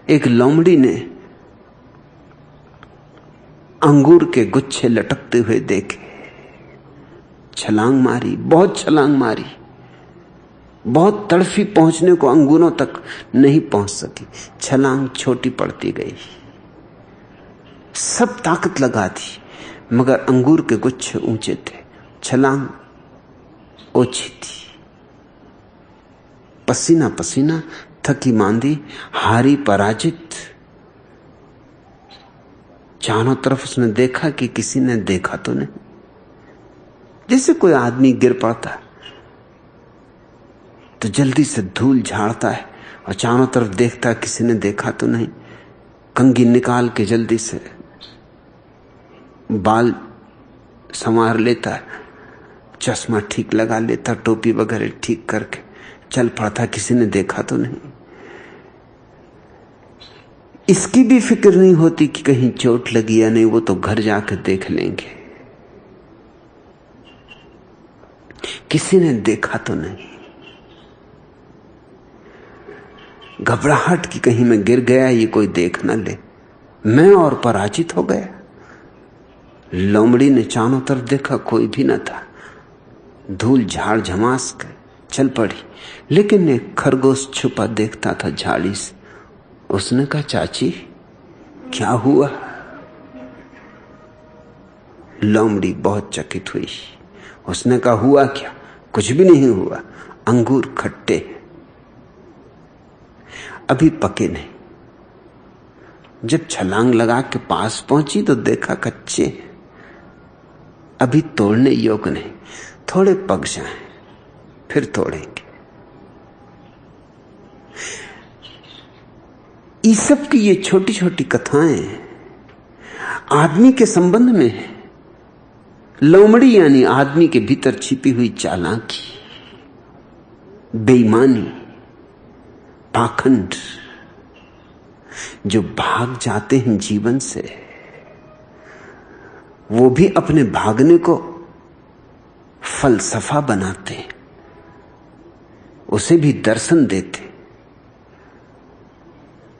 एक लोमड़ी ने अंगूर के गुच्छे लटकते हुए देखे, छलांग मारी, बहुत छलांग मारी, बहुत तड़फी, पहुंचने को अंगूरों तक नहीं पहुंच सकी। छलांग छोटी पड़ती गई, सब ताकत लगा दी, मगर अंगूर के गुच्छे ऊंचे थे, छलांग ओछी थी। पसीना पसीना, थकी मांदी, हारी पराजित, चारों तरफ उसने देखा कि किसी ने देखा तो नहीं। जैसे कोई आदमी गिर पड़ता तो जल्दी से धूल झाड़ता है और चारों तरफ देखता है किसी ने देखा तो नहीं, कंघी निकाल के जल्दी से बाल संवार लेता है, चश्मा ठीक लगा लेता, टोपी वगैरह ठीक करके चल पड़ता, किसी ने देखा तो नहीं। इसकी भी फिक्र नहीं होती कि कहीं चोट लगी या नहीं, वो तो घर जाकर देख लेंगे, किसी ने देखा तो नहीं। घबराहट की कहीं मैं गिर गया, ये कोई देख ना ले, मैं और पराजित हो गया। लोमड़ी ने चारों तरफ देखा, कोई भी न था, धूल झाड़ झमास के चल पड़ी। लेकिन एक खरगोश छुपा देखता था झाड़ी से। उसने कहा, चाची क्या हुआ? लोमड़ी बहुत चकित हुई। उसने कहा, हुआ क्या? कुछ भी नहीं हुआ, अंगूर खट्टे अभी पके नहीं। जब छलांग लगा के पास पहुंची तो देखा कच्चे, अभी तोड़ने योग्य नहीं, थोड़े पक जाएं फिर तोड़ेंगे। ईसब की ये छोटी छोटी कथाएं आदमी के संबंध में है। लोमड़ी यानी आदमी के भीतर छिपी हुई चालाकी, बेईमानी, पाखंड, जो भाग जाते हैं जीवन से, वो भी अपने भागने को फलसफा बनाते हैं, उसे भी दर्शन देते,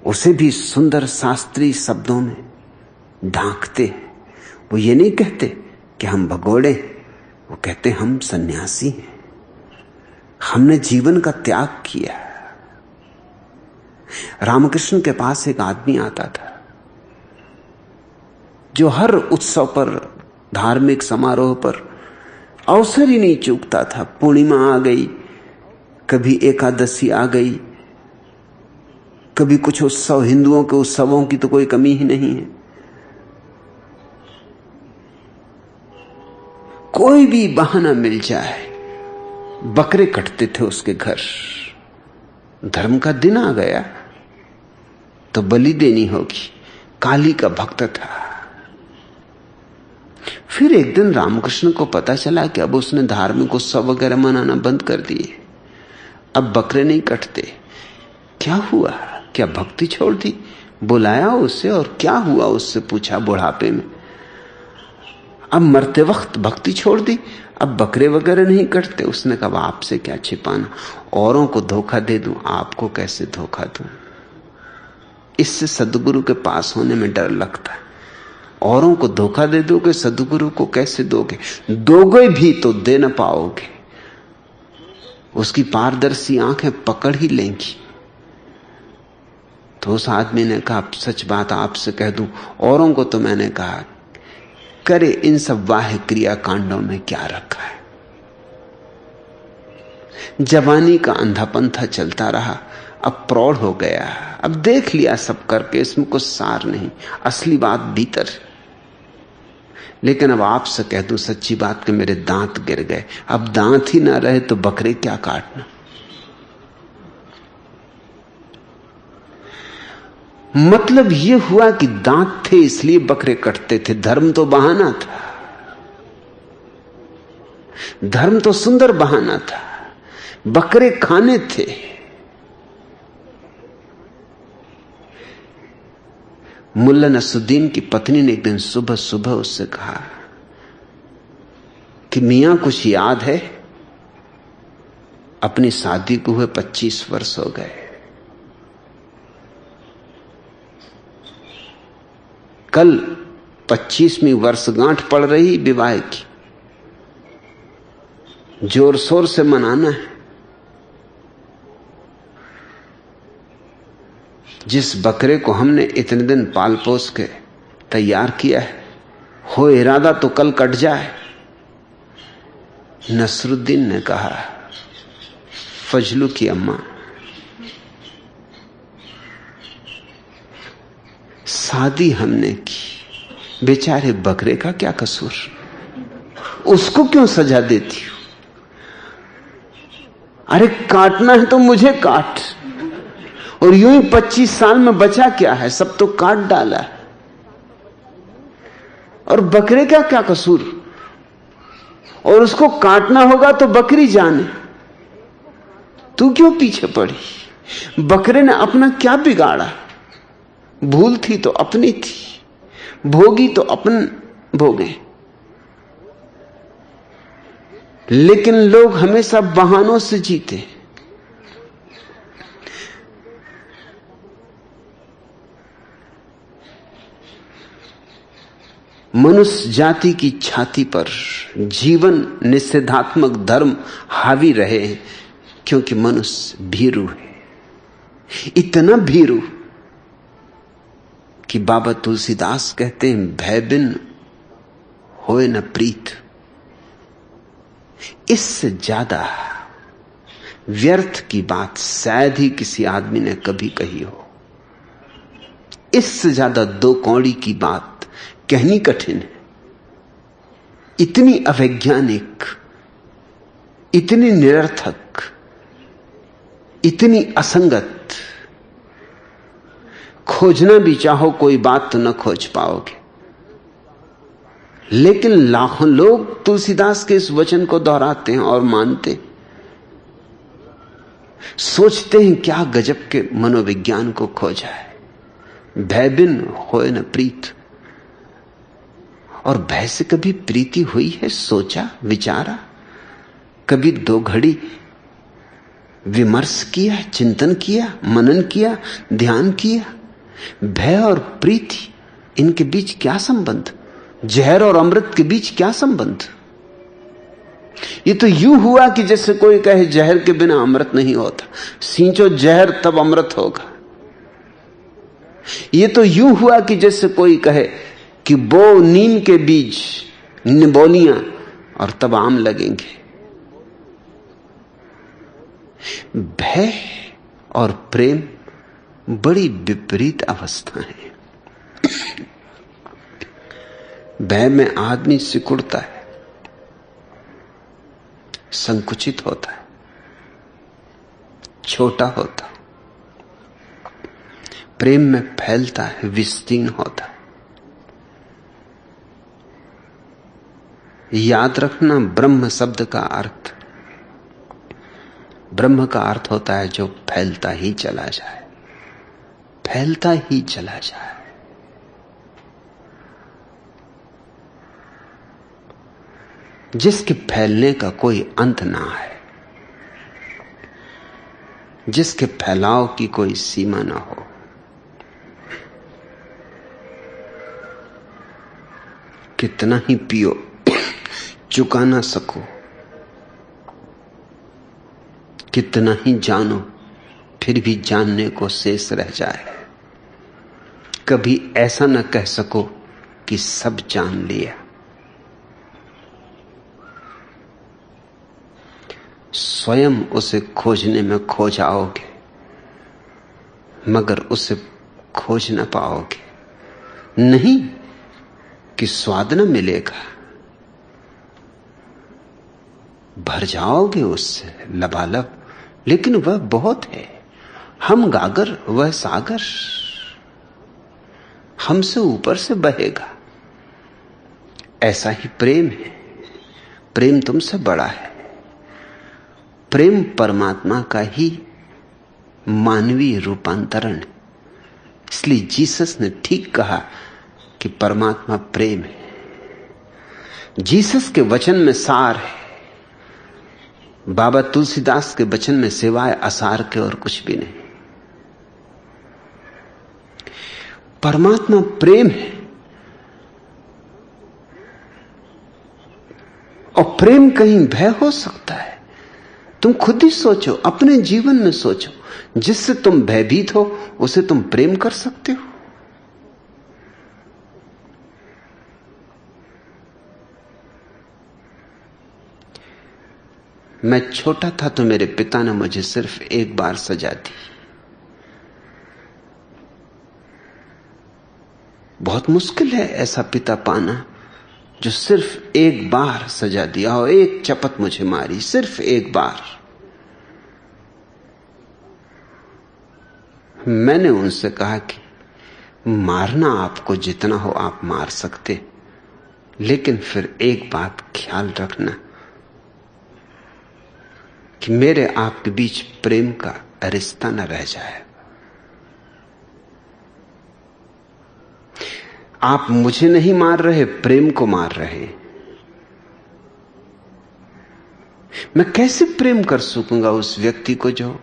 उसे भी सुंदर शास्त्रीय शब्दों में ढांकते हैं। वो ये नहीं कहते कि हम भगोड़े, वो कहते हम सन्यासी हैं, हमने जीवन का त्याग किया। रामकृष्ण के पास एक आदमी आता था जो हर उत्सव पर, धार्मिक समारोह पर अवसर ही नहीं चूकता था। पूर्णिमा आ गई, कभी एकादशी आ गई, कभी कुछ उत्सव, हिंदुओं के उत्सवों की तो कोई कमी ही नहीं है। कोई भी बहाना मिल जाए, बकरे कटते थे उसके घर। धर्म का दिन आ गया तो बलि देनी होगी, काली का भक्त था। फिर एक दिन रामकृष्ण को पता चला कि अब उसने धार्मिक उत्सव वगैरह मनाना बंद कर दिए, अब बकरे नहीं कटते। क्या हुआ? क्या भक्ति छोड़ दी? बुलाया उसे और क्या हुआ उससे पूछा बुढ़ापे में। अब मरते वक्त भक्ति छोड़ दी, अब बकरे वगैरह नहीं कटते। उसने कहा, आपसे क्या छिपाना, औरों को धोखा दे दूं, आपको कैसे धोखा दूं? इससे सद्गुरु के पास होने में डर लगता है। औरों को धोखा दे दोगे, सद्गुरु को कैसे दोगे? दोगे भी तो दे न पाओगे, उसकी पारदर्शी आंखें पकड़ ही लेंगी। तो उस आदमी ने कहा, सच बात आपसे कह दूं, औरों को तो मैंने कहा करे, इन सब वाह क्रिया कांडों में क्या रखा है। जवानी का अंधापन था, चलता रहा, अब प्रौढ़ हो गया, अब देख लिया सब करके, इसमें कुछ सार नहीं, असली बात भीतर। लेकिन अब आपसे कह दूं सच्ची बात कि मेरे दांत गिर गए, अब दांत ही ना रहे तो बकरे क्या काटना। मतलब यह हुआ कि दांत थे इसलिए बकरे कटते थे, धर्म तो बहाना था, धर्म तो सुंदर बहाना था, बकरे खाने थे। मुल्ला नसरुद्दीन की पत्नी ने एक दिन सुबह सुबह उससे कहा कि मियां कुछ याद है? अपनी शादी को हुए 25 वर्ष हो गए, कल 25वीं वर्षगांठ पड़ रही विवाह की, जोर शोर से मनाना है। जिस बकरे को हमने इतने दिन पाल पोस के तैयार किया है, हो इरादा तो कल कट जाए। नसरुद्दीन ने कहा, फजलू की अम्मा, शादी हमने की, बेचारे बकरे का क्या कसूर, उसको क्यों सजा देती हो? अरे काटना है तो मुझे काट, और यूं ही 25 साल में बचा क्या है, सब तो काट डाला है, और बकरे का क्या कसूर? और उसको काटना होगा तो बकरी जाने, तू क्यों पीछे पड़ी? बकरे ने अपना क्या बिगाड़ा? भूल थी तो अपनी थी, भोगी तो अपन भोगे। लेकिन लोग हमेशा बहानों से जीते। मनुष्य जाति की छाती पर जीवन निषेधात्मक धर्म हावी रहे हैं, क्योंकि मनुष्य भीरू है, इतना भीरू कि बाबा तुलसीदास कहते हैं, भय बिन होए न प्रीत। इससे ज्यादा व्यर्थ की बात शायद ही किसी आदमी ने कभी कही हो। इससे ज्यादा दो कौड़ी की बात कहनी कठिन है। इतनी अवैज्ञानिक, इतनी निरर्थक, इतनी असंगत, खोजना भी चाहो कोई बात तो न खोज पाओगे। लेकिन लाखों लोग तुलसीदास के इस वचन को दोहराते हैं और मानते, सोचते हैं क्या गजब के मनोविज्ञान को खोजा है। भय बिन होए न प्रीत। और भय से कभी प्रीति हुई है? सोचा, विचारा, कभी दो घड़ी विमर्श किया, चिंतन किया, मनन किया, ध्यान किया? भय और प्रीति, इनके बीच क्या संबंध? जहर और अमृत के बीच क्या संबंध? ये तो यूं हुआ कि जैसे कोई कहे जहर के बिना अमृत नहीं होता, सींचो जहर तब अमृत होगा। ये तो यूं हुआ कि जैसे कोई कहे कि बो नीम के बीज, निबोलियां, और तब आम लगेंगे। भय और प्रेम बड़ी विपरीत अवस्था है। भय में आदमी सिकुड़ता है, संकुचित होता है, छोटा होता है। प्रेम में फैलता है, विस्तीर्ण होता है। याद रखना, ब्रह्म शब्द का अर्थ, ब्रह्म का अर्थ होता है जो फैलता ही चला जाए, फैलता ही चला जाए। जिसके फैलने का कोई अंत ना है, जिसके फैलाव की कोई सीमा ना हो। कितना ही पियो, चुका ना सको, कितना ही जानो, फिर भी जानने को शेष रह जाए। कभी ऐसा न कह सको कि सब जान लिया। स्वयं उसे खोजने में खो जाओगे, मगर उसे खोज न पाओगे। नहीं कि स्वाद न मिलेगा, भर जाओगे उससे लबालब, लेकिन वह बहुत है। हम गागर, वह सागर, हमसे ऊपर से बहेगा। ऐसा ही प्रेम है। प्रेम तुमसे बड़ा है। प्रेम परमात्मा का ही मानवीय रूपांतरण है। इसलिए जीसस ने ठीक कहा कि परमात्मा प्रेम है। जीसस के वचन में सार है। बाबा तुलसीदास के वचन में सिवाय असार के और कुछ भी नहीं। परमात्मा प्रेम है, प्रेम कहीं भय हो सकता है? तुम खुद ही सोचो, अपने जीवन में सोचो, जिससे तुम भयभीत हो उसे तुम प्रेम कर सकते हो? मैं छोटा था तो मेरे पिता ने मुझे सिर्फ एक बार सजा दी। बहुत मुश्किल है ऐसा पिता पाना जो सिर्फ एक बार सजा दिया और एक चपत मुझे मारी, सिर्फ एक बार। मैंने उनसे कहा कि मारना आपको जितना हो आप मार सकते, लेकिन फिर एक बात ख्याल रखना कि मेरे आपके बीच प्रेम का रिश्ता न रह जाए। आप मुझे नहीं मार रहे, प्रेम को मार रहे। मैं कैसे प्रेम कर सकूंगा उस व्यक्ति को जो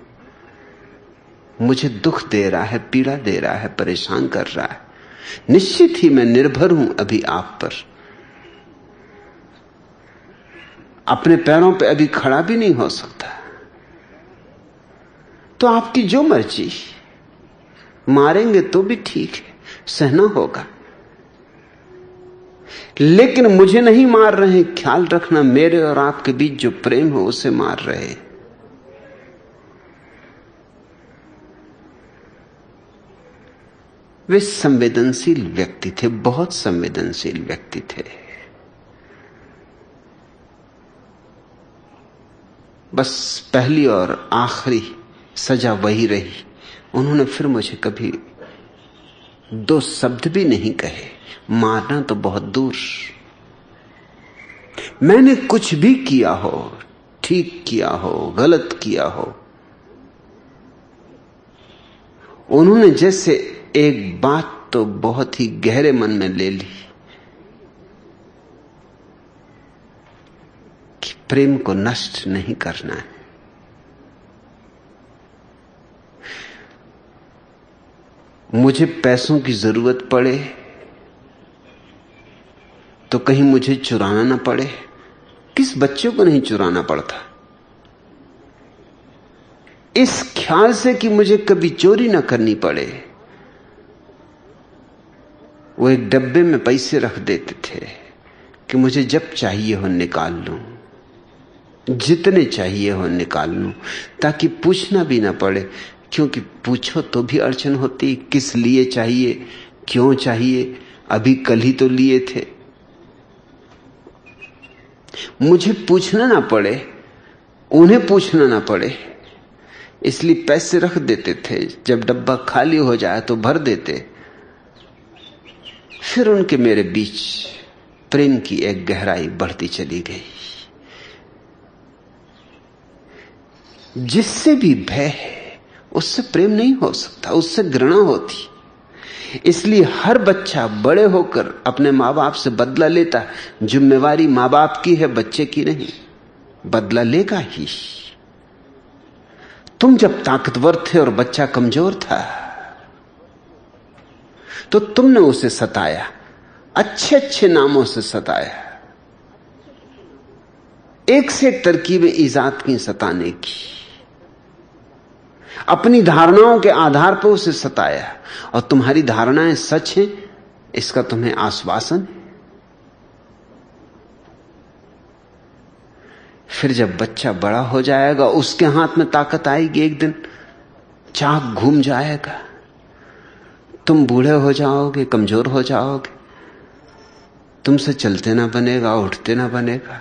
मुझे दुख दे रहा है, पीड़ा दे रहा है, परेशान कर रहा है? निश्चित ही मैं निर्भर हूं अभी आप पर, अपने पैरों पे अभी खड़ा भी नहीं हो सकता। तो आपकी जो मर्जी, मारेंगे तो भी ठीक है, सहना होगा, लेकिन मुझे नहीं मार रहे। ख्याल रखना, मेरे और आपके बीच जो प्रेम है उसे मार रहे। वे संवेदनशील व्यक्ति थे, बहुत संवेदनशील व्यक्ति थे। बस पहली और आखिरी सजा वही रही। उन्होंने फिर मुझे कभी दो शब्द भी नहीं कहे, मारना तो बहुत दूर। मैंने कुछ भी किया हो, ठीक किया हो, गलत किया हो, उन्होंने जैसे एक बात तो बहुत ही गहरे मन में ले ली कि प्रेम को नष्ट नहीं करना है। मुझे पैसों की जरूरत पड़े तो कहीं मुझे चुराना ना पड़े। किस बच्चे को नहीं चुराना पड़ता? इस ख्याल से कि मुझे कभी चोरी ना करनी पड़े, वो एक डब्बे में पैसे रख देते थे कि मुझे जब चाहिए हो निकाल लूं, जितने चाहिए हो निकाल लूं, ताकि पूछना भी ना पड़े। क्योंकि पूछो तो भी अड़चन होती, किस लिए चाहिए, क्यों चाहिए, अभी कल ही तो लिए थे। मुझे पूछना ना पड़े, उन्हें पूछना ना पड़े, इसलिए पैसे रख देते थे। जब डब्बा खाली हो जाए तो भर देते। फिर उनके मेरे बीच प्रेम की एक गहराई बढ़ती चली गई। जिससे भी भय है उससे प्रेम नहीं हो सकता, उससे घृणा होती। इसलिए हर बच्चा बड़े होकर अपने माँ बाप से बदला लेता है। जिम्मेवारी माँ बाप की है, बच्चे की नहीं। बदला लेगा ही। तुम जब ताकतवर थे और बच्चा कमजोर था तो तुमने उसे सताया, अच्छे अच्छे नामों से सताया, एक से एक तरकीबें ईजाद की सताने की, अपनी धारणाओं के आधार पर उसे सताया। और तुम्हारी धारणाएं सच हैं इसका तुम्हें आश्वासन है। फिर जब बच्चा बड़ा हो जाएगा, उसके हाथ में ताकत आएगी, एक दिन चाक घूम जाएगा, तुम बूढ़े हो जाओगे, कमजोर हो जाओगे, तुमसे चलते ना बनेगा, उठते ना बनेगा,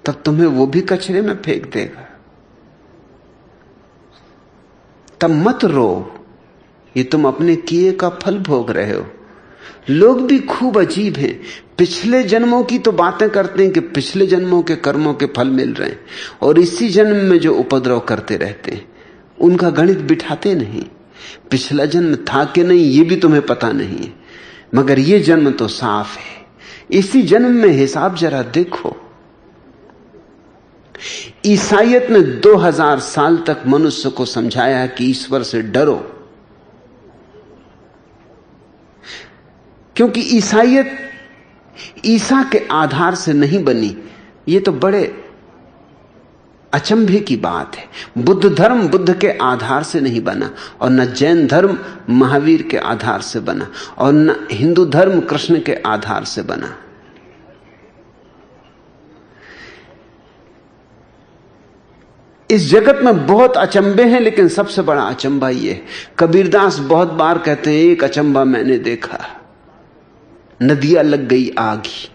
तब तुम्हें वो भी कचरे में फेंक देगा। तब मत रो, ये तुम अपने किए का फल भोग रहे हो। लोग भी खूब अजीब हैं, पिछले जन्मों की तो बातें करते हैं कि पिछले जन्मों के कर्मों के फल मिल रहे हैं, और इसी जन्म में जो उपद्रव करते रहते हैं उनका गणित बिठाते नहीं। पिछला जन्म था कि नहीं ये भी तुम्हें पता नहीं है, मगर ये जन्म तो साफ है। इसी जन्म में हिसाब जरा देखो। ईसाइयत ने 2000 साल तक मनुष्य को समझाया कि ईश्वर से डरो, क्योंकि ईसाइयत ईसा के आधार से नहीं बनी, ये तो बड़े अचंभे की बात है। बुद्ध धर्म बुद्ध के आधार से नहीं बना, और न जैन धर्म महावीर के आधार से बना, और न हिंदू धर्म कृष्ण के आधार से बना। इस जगत में बहुत अचंभे हैं, लेकिन सबसे बड़ा अचंभा यह है, कबीरदास बहुत बार कहते हैं, एक अचंभा मैंने देखा, नदियां लग गई आग ही,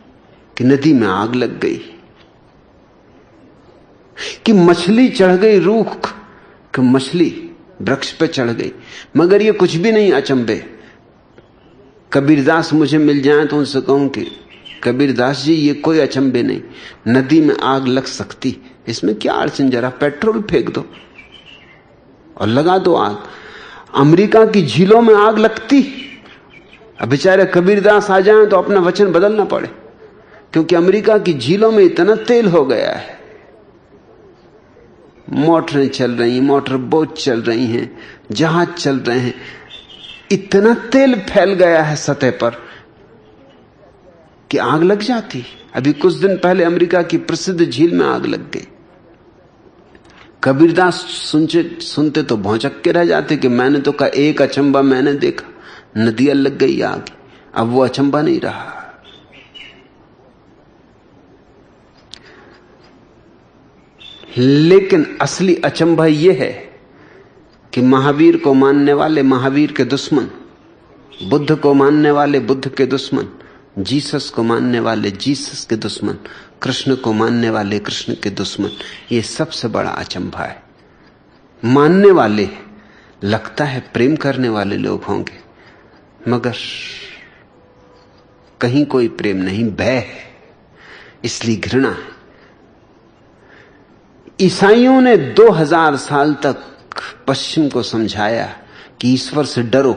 कि नदी में आग लग गई, कि मछली चढ़ गई रूख, कि मछली वृक्ष पे चढ़ गई। मगर ये कुछ भी नहीं अचंभे। कबीरदास मुझे मिल जाए तो उनसे कहूं कि कबीरदास जी ये कोई अचंभे नहीं, नदी में आग लग सकती, इसमें क्या अड़चन, जरा पेट्रोल फेंक दो और लगा दो आग। अमेरिका की झीलों में आग लगती, अब बेचारे कबीरदास आ जाएं तो अपना वचन बदलना पड़े, क्योंकि अमेरिका की झीलों में इतना तेल हो गया है, मोटरें चल रही, मोटर बोट चल रही हैं, जहाज चल रहे हैं, इतना तेल फैल गया है सतह पर कि आग लग जाती। अभी कुछ दिन पहले अमेरिका की प्रसिद्ध झील में आग लग गई। कबीरदास सुनते तो भौंचक के रह जाते कि मैंने तो कहा एक अचंबा मैंने देखा, नदियां लग गई आग। अब वो अचंबा नहीं रहा। लेकिन असली अचंभा यह है कि महावीर को मानने वाले महावीर के दुश्मन, बुद्ध को मानने वाले बुद्ध के दुश्मन, जीसस को मानने वाले जीसस के दुश्मन, कृष्ण को मानने वाले कृष्ण के दुश्मन, ये सबसे बड़ा अचंभा है। मानने वाले लगता है प्रेम करने वाले लोग होंगे, मगर कहीं कोई प्रेम नहीं, भय है, इसलिए घृणा है। ईसाइयों ने 2000 साल तक पश्चिम को समझाया कि ईश्वर से डरो।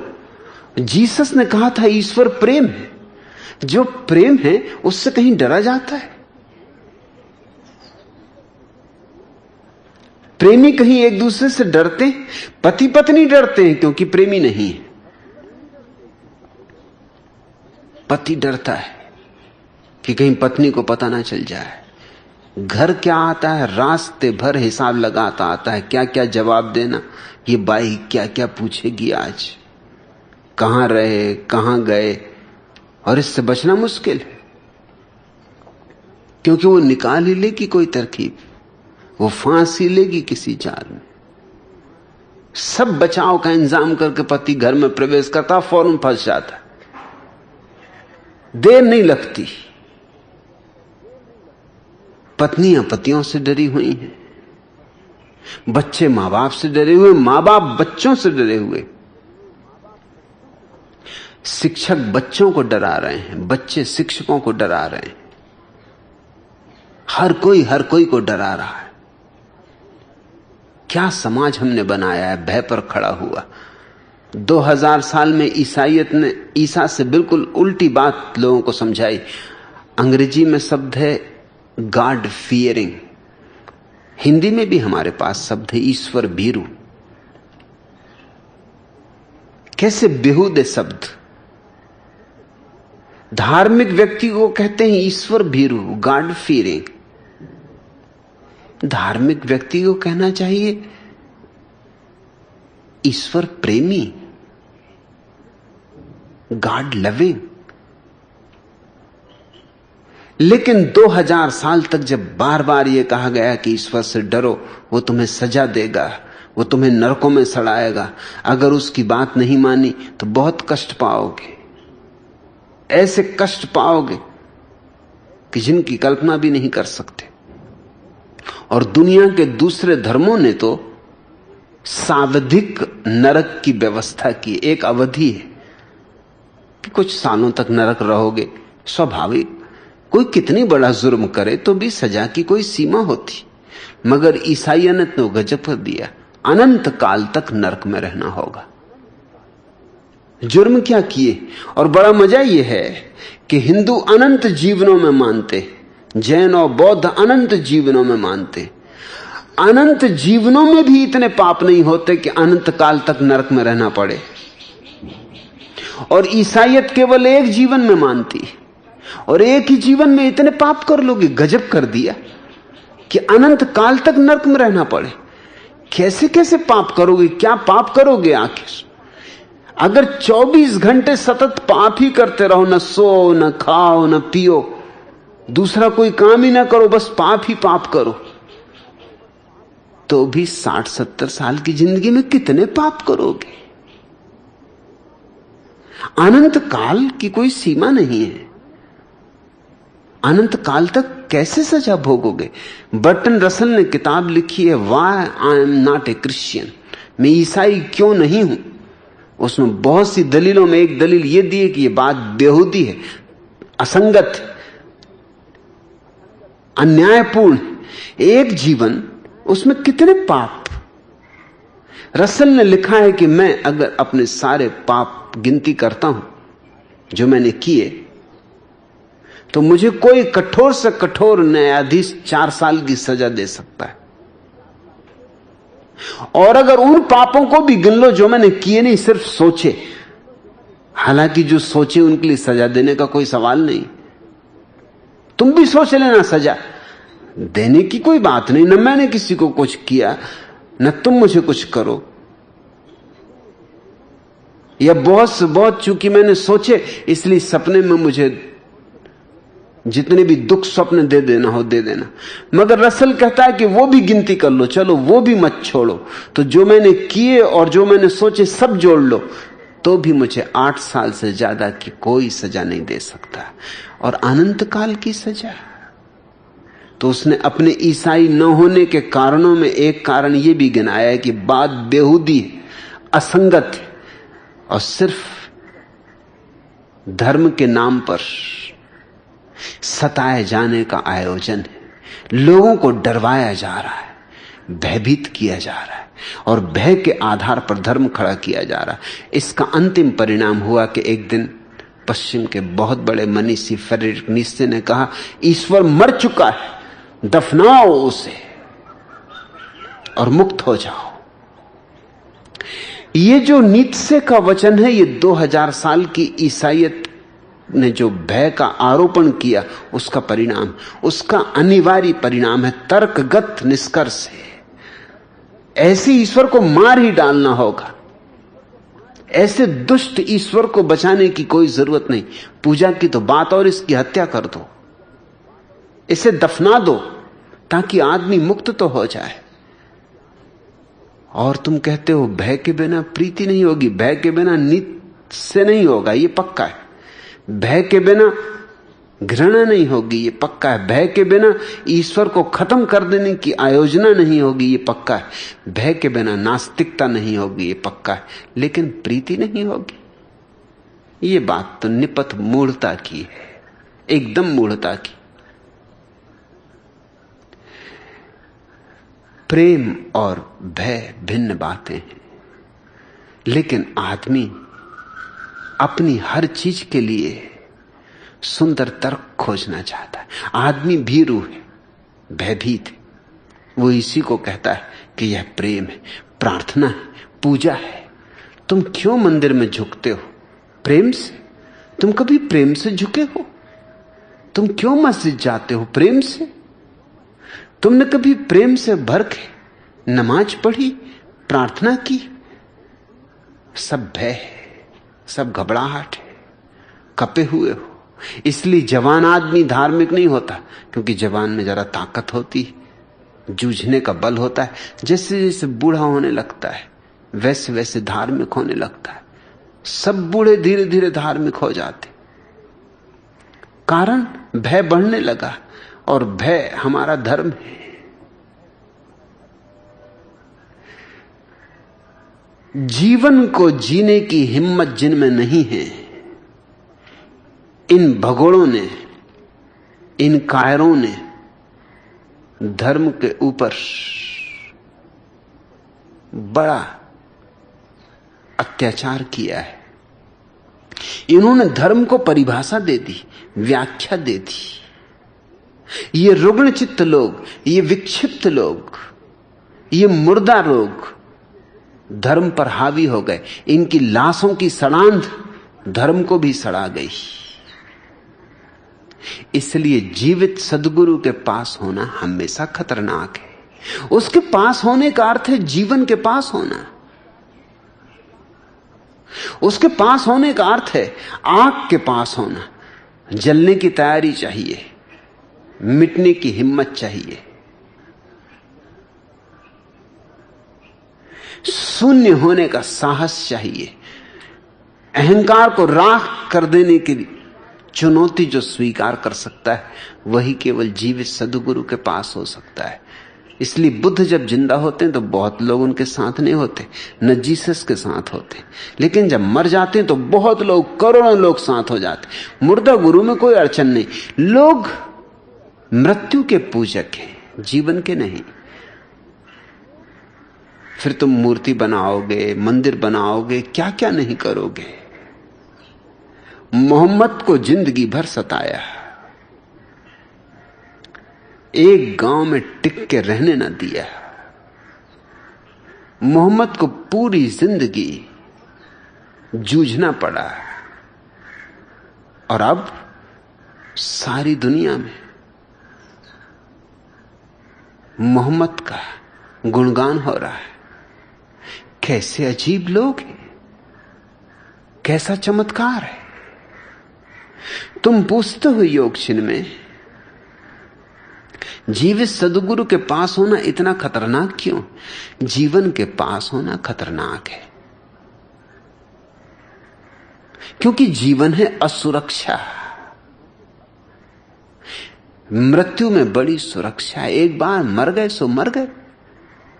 जीसस ने कहा था ईश्वर प्रेम है, जो प्रेम है उससे कहीं डरा जाता है? प्रेमी कहीं एक दूसरे से डरते हैं? पति पत्नी डरते हैं क्योंकि प्रेमी नहीं है। पति डरता है कि कहीं पत्नी को पता ना चल जाए। घर क्या आता है, रास्ते भर हिसाब लगाता आता है, क्या क्या जवाब देना, ये बाई क्या क्या पूछेगी, आज कहां रहे, कहां गए, और इससे बचना मुश्किल है, क्योंकि वो निकाल ही लेगी कोई तरकीब, वो फांस ही लेगी किसी जाल में। सब बचाव का इंतजाम करके पति घर में प्रवेश करता, फौरन फंस जाता, देर नहीं लगती। पत्नियां पतियों से डरी हुई हैं, बच्चे मां बाप से डरे हुए, मां बाप बच्चों से डरे हुए, शिक्षक बच्चों को डरा रहे हैं, बच्चे शिक्षकों को डरा रहे हैं, हर कोई को डरा रहा है। क्या समाज हमने बनाया है, भय पर खड़ा हुआ। 2000 साल में ईसाइयत ने ईसा से बिल्कुल उल्टी बात लोगों को समझाई। अंग्रेजी में शब्द है गॉड फियरिंग, हिंदी में भी हमारे पास शब्द है ईश्वर भीरू। कैसे बेहूदे शब्द। धार्मिक व्यक्ति को कहते हैं ईश्वर भीरू, गॉड फियरिंग। धार्मिक व्यक्ति को कहना चाहिए ईश्वर प्रेमी, गॉड लविंग। लेकिन 2000 साल तक जब बार बार यह कहा गया कि ईश्वर से डरो, वो तुम्हें सजा देगा, वो तुम्हें नरकों में सड़ाएगा, अगर उसकी बात नहीं मानी तो बहुत कष्ट पाओगे, ऐसे कष्ट पाओगे कि जिनकी कल्पना भी नहीं कर सकते। और दुनिया के दूसरे धर्मों ने तो सावधिक नरक की व्यवस्था की। एक अवधि है कि कुछ सालों तक नरक रहोगे, स्वाभाविक। कोई कितनी बड़ा जुर्म करे तो भी सजा की कोई सीमा होती, मगर ईसाइयों ने तो गजब कर दिया, अनंत काल तक नरक में रहना होगा। जुर्म क्या किए? और बड़ा मजा यह है कि हिंदू अनंत जीवनों में मानते, जैन और बौद्ध अनंत जीवनों में मानते। अनंत जीवनों में भी इतने पाप नहीं होते कि अनंत काल तक नरक में रहना पड़े। और ईसाइयत केवल एक जीवन में मानती, और एक ही जीवन में इतने पाप कर लोगे, गजब कर दिया कि अनंत काल तक नरक में रहना पड़े। कैसे कैसे पाप करोगे, क्या पाप करोगे आखिर? अगर 24 घंटे सतत पाप ही करते रहो, न सो न खाओ न पियो, दूसरा कोई काम ही ना करो, बस पाप ही पाप करो, तो भी 60-70 साल की जिंदगी में कितने पाप करोगे? अनंत काल की कोई सीमा नहीं है। अनंत काल तक कैसे सजा भोगोगे? बर्टन रसल ने किताब लिखी है, why I am not a Christian, मैं ईसाई क्यों नहीं हूं। उसमें बहुत सी दलीलों में एक दलील यह दी है कि यह बात बेहूदी है, असंगत है, अन्यायपूर्ण। एक जीवन, उसमें कितने पाप। रसल ने लिखा है कि मैं अगर अपने सारे पाप गिनती करता हूं जो मैंने किए, तो मुझे कोई कठोर से कठोर न्यायाधीश 4 साल की सजा दे सकता है। और अगर उन पापों को भी गिन लो जो मैंने किए नहीं, सिर्फ सोचे, हालांकि जो सोचे उनके लिए सजा देने का कोई सवाल नहीं, तुम भी सोच लेना, सजा देने की कोई बात नहीं। न मैंने किसी को कुछ किया, न तुम मुझे कुछ करो, या बहुत से बहुत चूंकि मैंने सोचे इसलिए सपने में मुझे जितने भी दुख स्वप्न दे देना हो दे देना। मगर रसल कहता है कि वो भी गिनती कर लो, चलो वो भी मत छोड़ो, तो जो मैंने किए और जो मैंने सोचे सब जोड़ लो, तो भी मुझे 8 साल से ज्यादा की कोई सजा नहीं दे सकता। और अनंत काल की सजा। तो उसने अपने ईसाई न होने के कारणों में एक कारण यह भी गिनाया है कि बात बेहूदी है, असंगत है, और सिर्फ धर्म के नाम पर सताए जाने का आयोजन है। लोगों को डरवाया जा रहा है, भयभीत किया जा रहा है, और भय के आधार पर धर्म खड़ा किया जा रहा है। इसका अंतिम परिणाम हुआ कि एक दिन पश्चिम के बहुत बड़े मनीषी फ्रेडरिक नीत्शे ने कहा, ईश्वर मर चुका है, दफनाओ उसे और मुक्त हो जाओ। ये जो नीत्शे का वचन है, ये 2000 साल की ईसाईयत ने जो भय का आरोपण किया, उसका परिणाम, उसका अनिवार्य परिणाम है, तर्कगत निष्कर्ष है। ऐसे ईश्वर को मार ही डालना होगा। ऐसे दुष्ट ईश्वर को बचाने की कोई जरूरत नहीं। पूजा की तो बात, और इसकी हत्या कर दो, इसे दफना दो, ताकि आदमी मुक्त तो हो जाए। और तुम कहते हो भय के बिना प्रीति नहीं होगी, भय के बिना नीति से नहीं होगा, ये पक्का है। भय के बिना घृणा नहीं होगी, ये पक्का है। भय के बिना ईश्वर को खत्म कर देने की आयोजना नहीं होगी, ये पक्का है। भय के बिना नास्तिकता नहीं होगी, ये पक्का है। लेकिन प्रीति नहीं होगी, ये बात तो निपट मूढ़ता की है, एकदम मूढ़ता की। प्रेम और भय भिन्न बातें हैं, लेकिन आदमी अपनी हर चीज के लिए सुंदर तर्क खोजना चाहता है। आदमी भीरू है, भयभीत है। वो इसी को कहता है कि यह प्रेम है, प्रार्थना है, पूजा है। तुम क्यों मंदिर में झुकते हो? प्रेम से। तुम कभी प्रेम से झुके हो? तुम क्यों मस्जिद जाते हो? प्रेम से। तुमने कभी प्रेम से भर के नमाज पढ़ी, प्रार्थना की? सब भय है, सब घबराहट है, कपे हुए हो। इसलिए जवान आदमी धार्मिक नहीं होता, क्योंकि जवान में जरा ताकत होती, जूझने का बल होता है। जैसे जैसे बूढ़ा होने लगता है, वैसे वैसे धार्मिक होने लगता है। सब बूढ़े धीरे धीरे धार्मिक हो जाते, कारण भय बढ़ने लगा, और भय हमारा धर्म है। जीवन को जीने की हिम्मत जिनमें नहीं है, इन भगोड़ों ने, इन कायरों ने धर्म के ऊपर बड़ा अत्याचार किया है। इन्होंने धर्म को परिभाषा दे दी, व्याख्या दे दी। ये रुग्ण चित्त लोग, ये विक्षिप्त लोग, ये मुर्दा लोग धर्म पर हावी हो गए। इनकी लाशों की सड़ांध धर्म को भी सड़ा गई। इसलिए जीवित सद्गुरु के पास होना हमेशा खतरनाक है। उसके पास होने का अर्थ है जीवन के पास होना। उसके पास होने का अर्थ है आग के पास होना। जलने की तैयारी चाहिए, मिटने की हिम्मत चाहिए, शून्य होने का साहस चाहिए, अहंकार को राख कर देने की चुनौती जो स्वीकार कर सकता है वही केवल जीवित सद्गुरु के पास हो सकता है। इसलिए बुद्ध जब जिंदा होते हैं तो बहुत लोग उनके साथ नहीं होते, न जीसस के साथ होते, लेकिन जब मर जाते हैं तो बहुत लोग, करोड़ों लोग साथ हो जाते। मुर्दा गुरु में कोई अड़चन नहीं। लोग मृत्यु के पूजक हैं, जीवन के नहीं। फिर तुम मूर्ति बनाओगे, मंदिर बनाओगे, क्या क्या नहीं करोगे। मोहम्मद को जिंदगी भर सताया, एक गांव में टिक के रहने न दिया। मोहम्मद को पूरी जिंदगी जूझना पड़ा, और अब सारी दुनिया में मोहम्मद का गुणगान हो रहा है। कैसे अजीब लोग हैं, कैसा चमत्कार है। तुम पूछते हो योगशिन में जीवित सद्गुरु के पास होना इतना खतरनाक क्यों? जीवन के पास होना खतरनाक है, क्योंकि जीवन है असुरक्षा। मृत्यु में बड़ी सुरक्षा है। एक बार मर गए सो मर गए,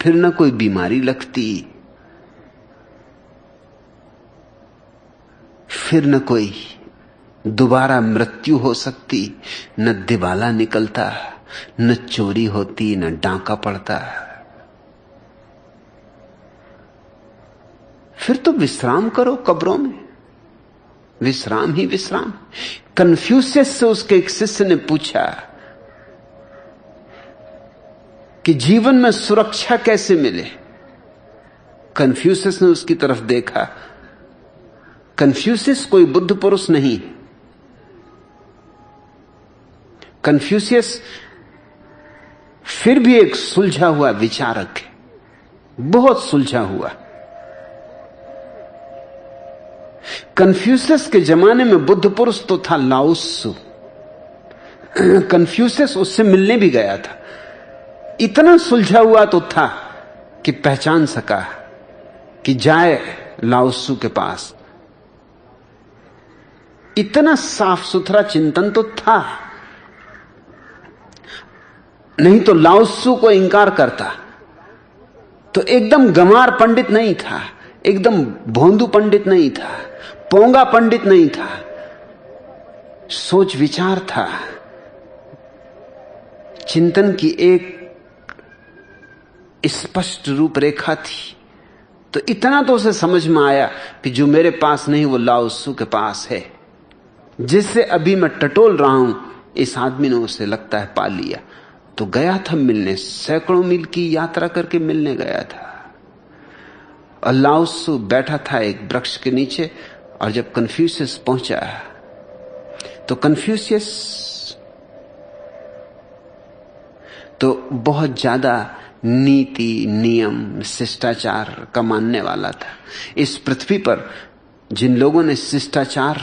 फिर न कोई बीमारी लगती, फिर न कोई दोबारा मृत्यु हो सकती, न दिवाला निकलता, न चोरी होती, न डांका पड़ता। फिर तो विश्राम करो कब्रों में, विश्राम ही विश्राम। कन्फ्यूशियस से उसके एक शिष्य ने पूछा कि जीवन में सुरक्षा कैसे मिले। कन्फ्यूशियस ने उसकी तरफ देखा। कन्फ्यूशियस कोई बुद्ध पुरुष नहीं। कन्फ्यूशियस फिर भी एक सुलझा हुआ विचारक है, बहुत सुलझा हुआ। कन्फ्यूशियस के जमाने में बुद्ध पुरुष तो था लाओत्सु। कन्फ्यूशियस उससे मिलने भी गया था। इतना सुलझा हुआ तो था कि पहचान सका कि जाए लाओत्सु के पास। इतना साफ सुथरा चिंतन तो था, नहीं तो लाओत्सु को इंकार करता। तो एकदम गंवार पंडित नहीं था, एकदम भोंदू पंडित नहीं था, पोंगा पंडित नहीं था। सोच विचार था, चिंतन की एक स्पष्ट रूपरेखा थी। तो इतना तो उसे समझ में आया कि जो मेरे पास नहीं वो लाओत्सु के पास है। जिससे अभी मैं टटोल रहा हूं, इस आदमी ने उसे लगता है पा लिया। तो गया था मिलने, सैकड़ों मील की यात्रा करके मिलने गया था। और लाओत्सु बैठा था एक वृक्ष के नीचे, और जब कन्फ्यूशियस पहुंचा तो कन्फ्यूशियस तो बहुत ज्यादा नीति, नियम, शिष्टाचार का मानने वाला था। इस पृथ्वी पर जिन लोगों ने शिष्टाचार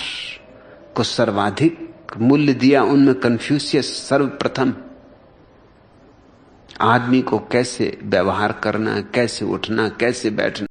को सर्वाधिक मूल्य दिया, उनमें कन्फ्यूशियस सर्वप्रथम। आदमी को कैसे व्यवहार करना, कैसे उठना, कैसे बैठना,